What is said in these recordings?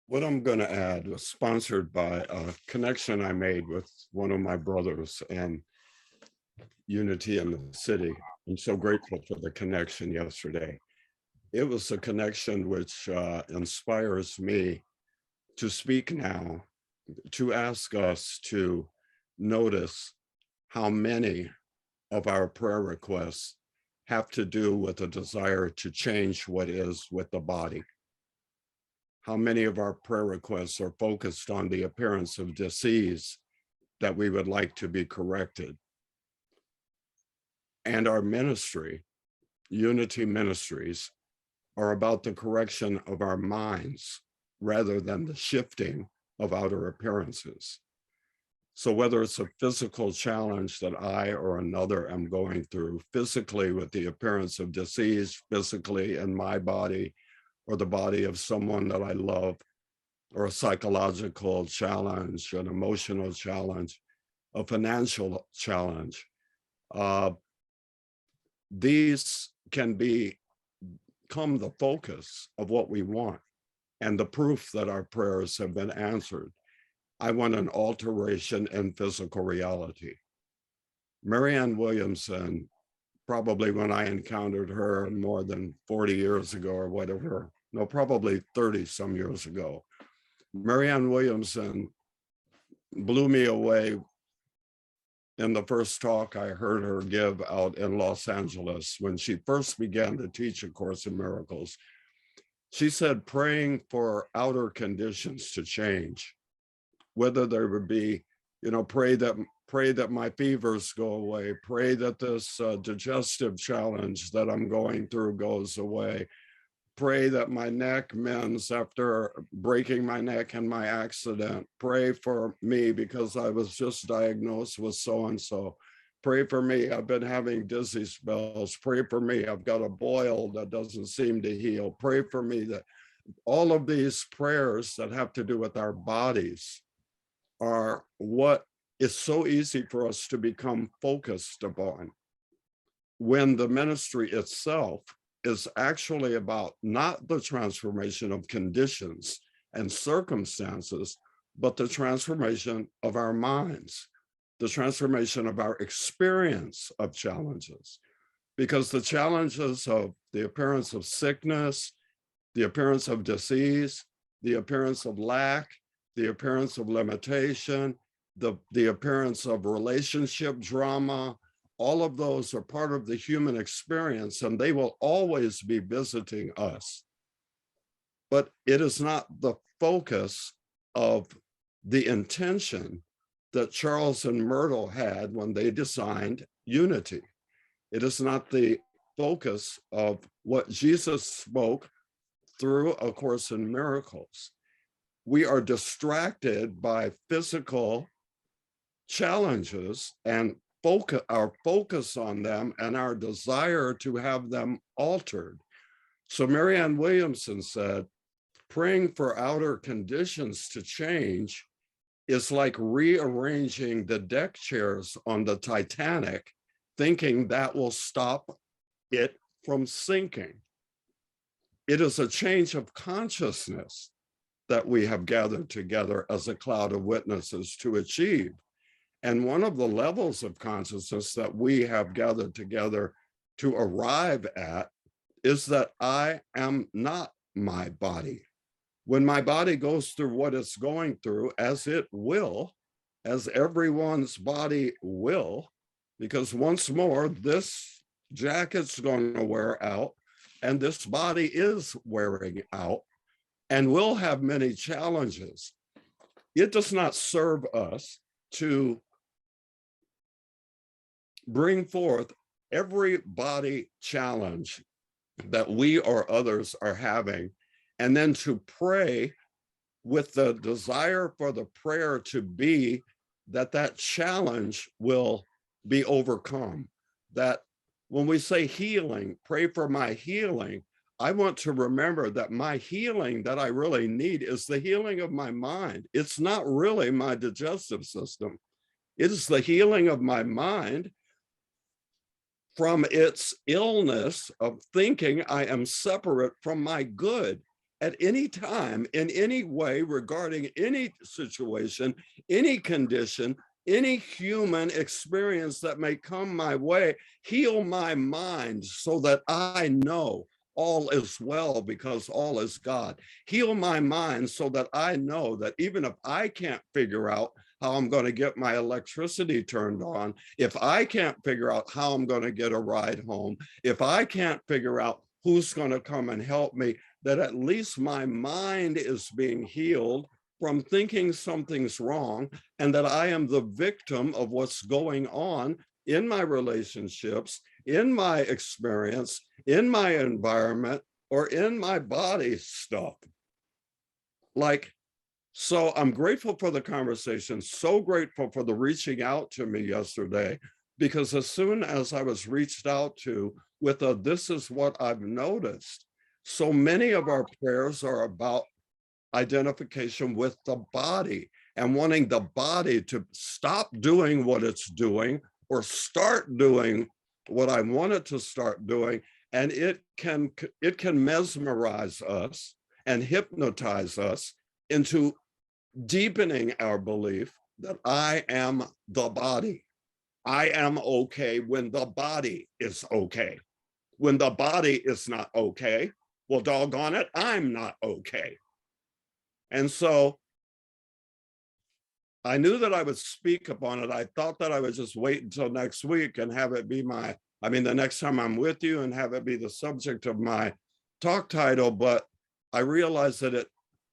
What I'm going to add was sponsored by a connection I made with one of my brothers and Unity in the city. I'm so grateful for the connection yesterday. It was a connection which inspires me to speak now, to ask us to notice how many of our prayer requests have to do with a desire to change what is with the body. How many of our prayer requests are focused on the appearance of disease that we would like to be corrected. And our ministry, Unity Ministries, are about the correction of our minds rather than the shifting of outer appearances. So whether it's a physical challenge that I or another am going through physically with the appearance of disease, physically in my body or the body of someone that I love, or a psychological challenge, an emotional challenge, a financial challenge, these can become the focus of what we want and the proof that our prayers have been answered. I want an alteration in physical reality. Marianne Williamson, probably when I encountered her more than 40 years ago or whatever, no, probably 30 some years ago, Marianne Williamson blew me away in the first talk I heard her give out in Los Angeles when she first began to teach A Course in Miracles. She said, praying for outer conditions to change, whether there would be, pray that my fevers go away, pray that this digestive challenge that I'm going through goes away, pray that my neck mends after breaking my neck in my accident, pray for me because I was just diagnosed with so-and-so, pray for me, I've been having dizzy spells, pray for me, I've got a boil that doesn't seem to heal, pray for me. That all of these prayers that have to do with our bodies are what is so easy for us to become focused upon, when the ministry itself is actually about not the transformation of conditions and circumstances, but the transformation of our minds, the transformation of our experience of challenges. Because the challenges of the appearance of sickness, the appearance of disease, the appearance of lack, the appearance of limitation, the appearance of relationship drama, all of those are part of the human experience, and they will always be visiting us. But it is not the focus of the intention that Charles and Myrtle had when they designed Unity. It is not the focus of what Jesus spoke through A Course in Miracles. We are distracted by physical challenges and our focus on them and our desire to have them altered. So Marianne Williamson said, praying for outer conditions to change is like rearranging the deck chairs on the Titanic, thinking that will stop it from sinking. It is a change of consciousness that we have gathered together as a cloud of witnesses to achieve. And one of the levels of consciousness that we have gathered together to arrive at is that I am not my body. When my body goes through what it's going through, as it will, as everyone's body will, because once more, this jacket's going to wear out, and this body is wearing out, and will have many challenges. It does not serve us to bring forth every body challenge that we or others are having, and then to pray with the desire for the prayer to be that that challenge will be overcome. That when we say healing, pray for my healing, I want to remember that my healing that I really need is the healing of my mind. It's not really my digestive system. It is the healing of my mind from its illness of thinking I am separate from my good. at any time, in any way, regarding any situation, any condition, any human experience that may come my way. Heal my mind so that I know all is well because all is God. Heal my mind so that I know that even if I can't figure out how I'm going to get my electricity turned on, if I can't figure out how I'm going to get a ride home, if I can't figure out who's going to come and help me, that at least my mind is being healed from thinking something's wrong, and that I am the victim of what's going on in my relationships, in my experience, in my environment, or in my body stuff. Like, so I'm grateful for the conversation, so grateful for the reaching out to me yesterday, because as soon as I was reached out to with a, this is what I've noticed, so many of our prayers are about identification with the body and wanting the body to stop doing what it's doing or start doing what I want it to start doing. And it can mesmerize us and hypnotize us into deepening our belief that I am the body. I am okay when the body is okay. When the body is not okay, well, doggone it, I'm not okay. And so I knew that I would speak upon it. I thought that I would just wait until next week and have it be my, the next time I'm with you, and have it be the subject of my talk title. But I realized that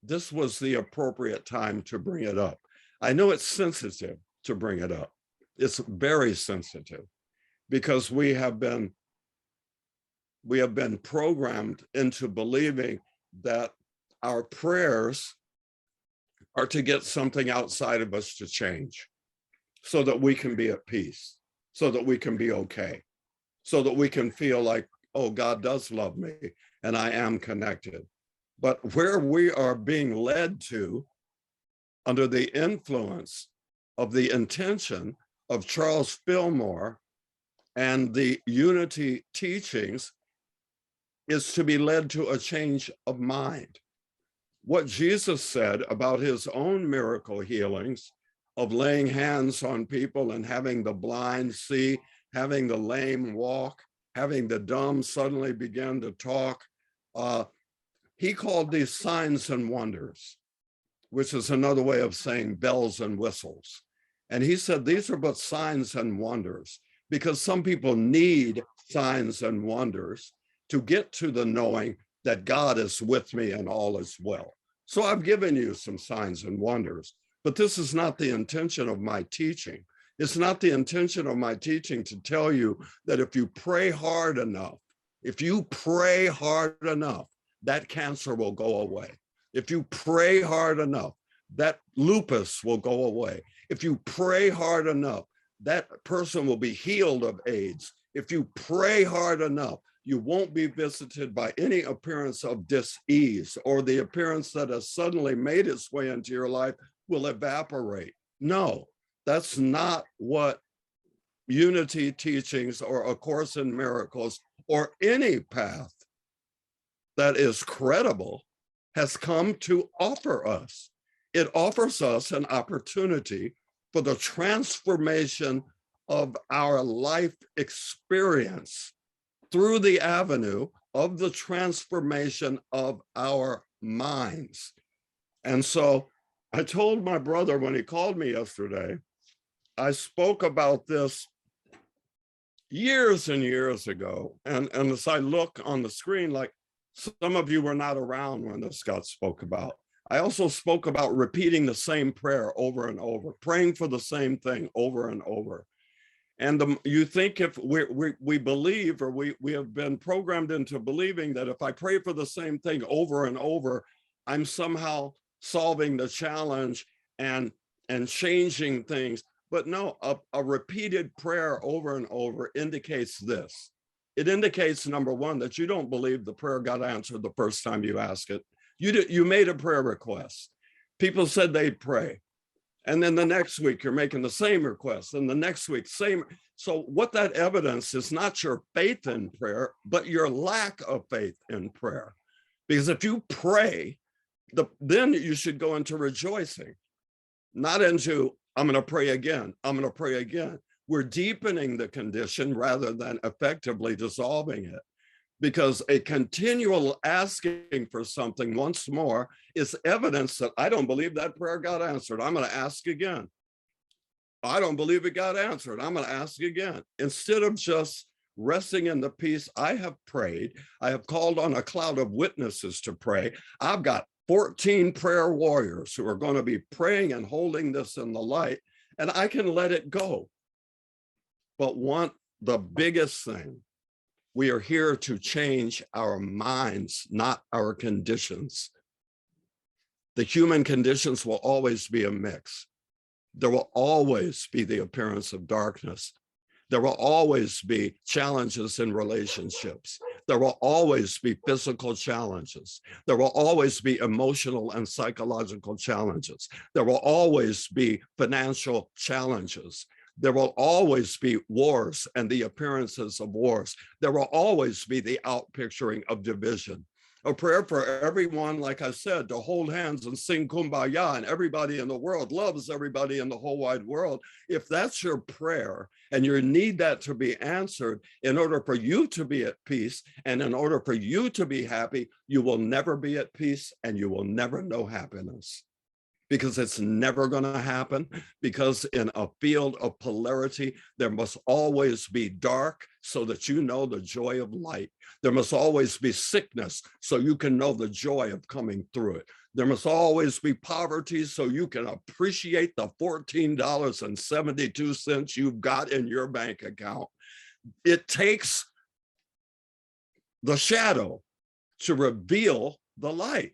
this was the appropriate time to bring it up. I know it's sensitive to bring it up. It's very sensitive because we have been programmed into believing that our prayers are to get something outside of us to change so that we can be at peace, so that we can be okay, so that we can feel like, oh, God does love me and I am connected. But where we are being led to under the influence of the intention of Charles Fillmore and the unity teachings is to be led to a change of mind. What Jesus said about his own miracle healings of laying hands on people and having the blind see, having the lame walk, having the dumb suddenly begin to talk, he called these signs and wonders, which is another way of saying bells and whistles. And he said, these are but signs and wonders, because some people need signs and wonders to get to the knowing that God is with me and all is well. So I've given you some signs and wonders, but this is not the intention of my teaching. It's not the intention of my teaching to tell you that if you pray hard enough, that cancer will go away. If you pray hard enough, that lupus will go away. If you pray hard enough, that person will be healed of AIDS. If you pray hard enough, you won't be visited by any appearance of dis-ease, or the appearance that has suddenly made its way into your life will evaporate. No, that's not what unity teachings or A Course in Miracles or any path that is credible has come to offer us. It offers us an opportunity for the transformation of our life experience through the avenue of the transformation of our minds. And so I told my brother when he called me yesterday, I spoke about this years and years ago. And as I look on the screen, like some of you were not around when this got spoke about. I also spoke about repeating the same prayer over and over, praying for the same thing over and over. And you think if we believe, or we have been programmed into believing that if I pray for the same thing over and over, I'm somehow solving the challenge and changing things. But no, a repeated prayer over and over indicates this. It indicates, number one, that you don't believe the prayer got answered the first time you ask it. You made a prayer request. People said they'd pray. And then the next week you're making the same request, and the next week, same. So what that evidence is not your faith in prayer, but your lack of faith in prayer. Because if you pray, then you should go into rejoicing, not into, I'm going to pray again. I'm going to pray again. We're deepening the condition rather than effectively dissolving it, because a continual asking for something once more is evidence that I don't believe that prayer got answered. I'm going to ask again. I don't believe it got answered. I'm going to ask again. Instead of just resting in the peace, I have prayed. I have called on a cloud of witnesses to pray. I've got 14 prayer warriors who are going to be praying and holding this in the light, and I can let it go. But the biggest thing, we are here to change our minds, not our conditions. The human conditions will always be a mix. There will always be the appearance of darkness. There will always be challenges in relationships. There will always be physical challenges. There will always be emotional and psychological challenges. There will always be financial challenges. There will always be wars and the appearances of wars. There will always be the outpicturing of division. A prayer for everyone, like I said, to hold hands and sing Kumbaya, and everybody in the world loves everybody in the whole wide world. If that's your prayer and you need that to be answered in order for you to be at peace and in order for you to be happy, you will never be at peace and you will never know happiness. Because it's never going to happen, because in a field of polarity, there must always be dark so that you know the joy of light. There must always be sickness so you can know the joy of coming through it. There must always be poverty so you can appreciate the $14.72 you've got in your bank account. It takes the shadow to reveal the light.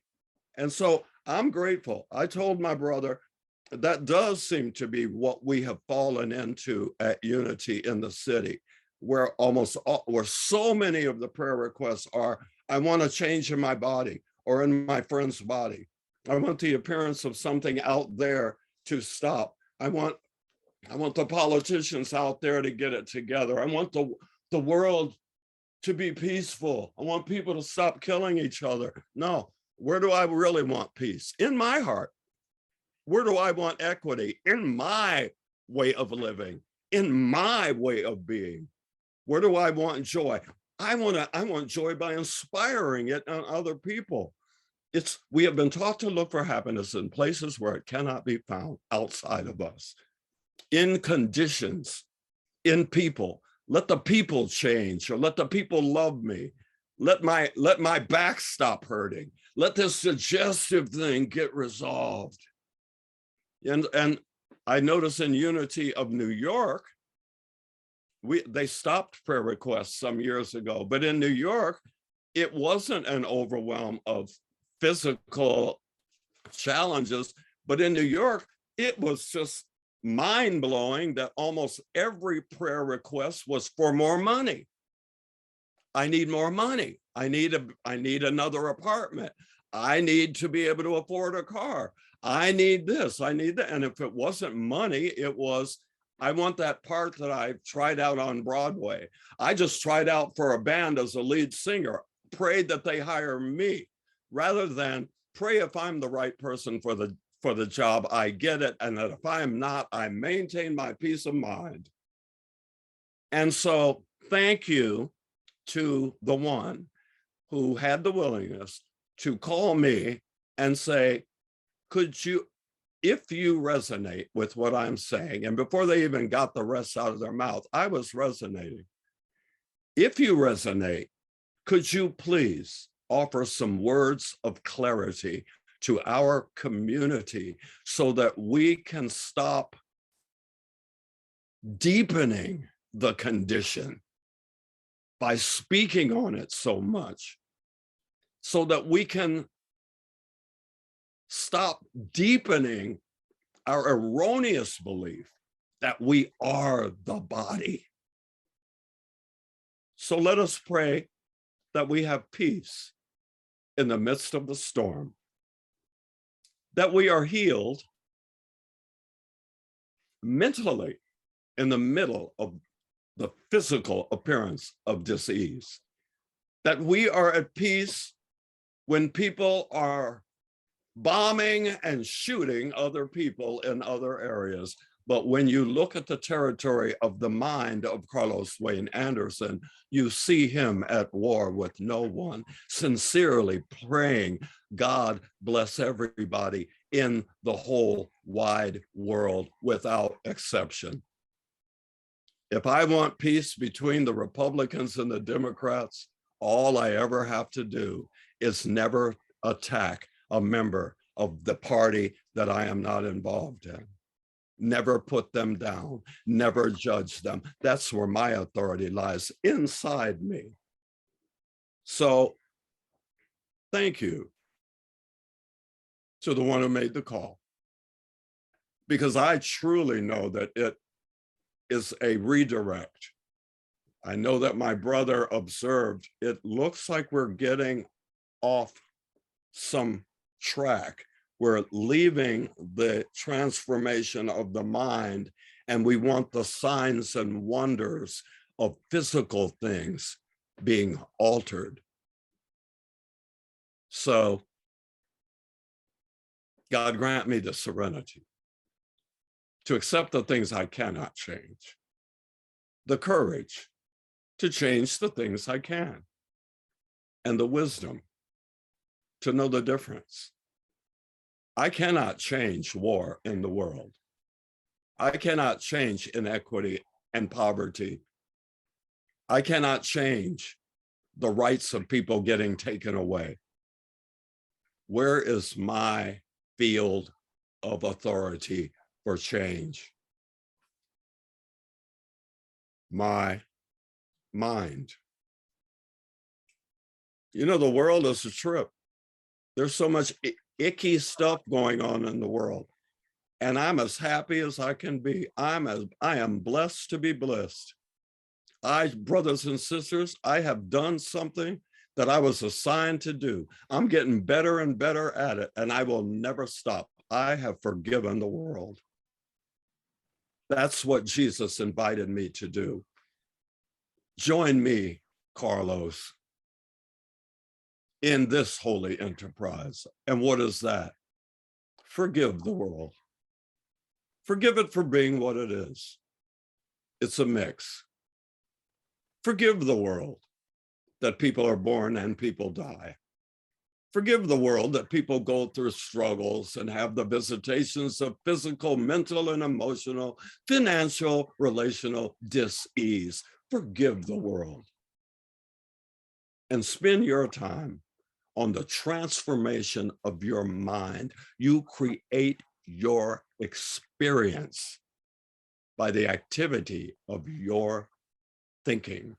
And so I'm grateful. I told my brother that does seem to be what we have fallen into at Unity in the city, where where so many of the prayer requests are, I want a change in my body or in my friend's body. I want the appearance of something out there to stop. I want the politicians out there to get it together. I want the world to be peaceful. I want people to stop killing each other. No. Where do I really want peace? In my heart. Where do I want equity? In my way of living, in my way of being. Where do I want joy? I want joy by inspiring it on other people. We have been taught to look for happiness in places where it cannot be found outside of us, in conditions, in people. Let the people change, or let the people love me. Let my back stop hurting. Let this suggestive thing get resolved. And I notice in Unity of New York, they stopped prayer requests some years ago, but in New York, it wasn't an overwhelm of physical challenges, but in New York, it was just mind-blowing that almost every prayer request was for more money. I need more money. I need another apartment. I need to be able to afford a car. I need this, I need that. And if it wasn't money, it was, I want that part that I tried out on Broadway. I just tried out for a band as a lead singer, prayed that they hire me, rather than pray if I'm the right person for the job, I get it. And that if I'm not, I maintain my peace of mind. And so thank you to the one who had the willingness to call me and say, could you, if you resonate with what I'm saying, and before they even got the rest out of their mouth, I was resonating. If you resonate, could you please offer some words of clarity to our community so that we can stop deepening the condition by speaking on it so much, so that we can stop deepening our erroneous belief that we are the body. So let us pray that we have peace in the midst of the storm, that we are healed mentally in the middle of the physical appearance of disease, that we are at peace when people are bombing and shooting other people in other areas. But when you look at the territory of the mind of Carlos Wayne Anderson, you see him at war with no one, sincerely praying, God bless everybody in the whole wide world without exception. If I want peace between the Republicans and the Democrats, all I ever have to do is never attack a member of the party that I am not involved in. Never put them down, never judge them. That's where my authority lies, inside me. So thank you to the one who made the call, because I truly know that it is a redirect. I know that my brother observed, it looks like we're getting off some track. We're leaving the transformation of the mind, and we want the signs and wonders of physical things being altered. So God grant me the serenity to accept the things I cannot change, the courage to change the things I can, and the wisdom to know the difference. I cannot change war in the world. I cannot change inequity and poverty. I cannot change the rights of people getting taken away. Where is my field of authority for change? My mind. You know, the world is a trip. There's so much icky stuff going on in the world, and I'm as happy as I can be. I am blessed to be blessed. Brothers and sisters, I have done something that I was assigned to do. I'm getting better and better at it, and I will never stop. I have forgiven the world. That's what Jesus invited me to do. Join me, Carlos, in this holy enterprise. And what is that? Forgive the world. Forgive it for being what it is. It's a mix. Forgive the world that people are born and people die. Forgive the world that people go through struggles and have the visitations of physical, mental, and emotional, financial, relational dis-ease. Forgive the world. And spend your time on the transformation of your mind. You create your experience by the activity of your thinking.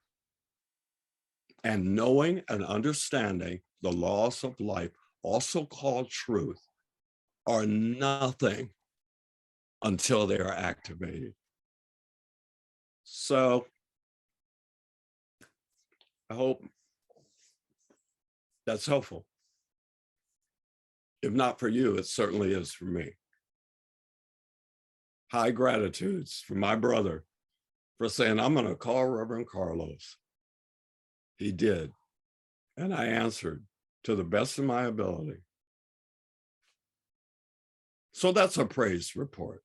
And knowing and understanding the laws of life, also called truth, are nothing until they are activated. So I hope that's helpful. If not for you, it certainly is for me. High gratitudes for my brother for saying, I'm going to call Reverend Carlos. He did. And I answered to the best of my ability. So that's a praise report.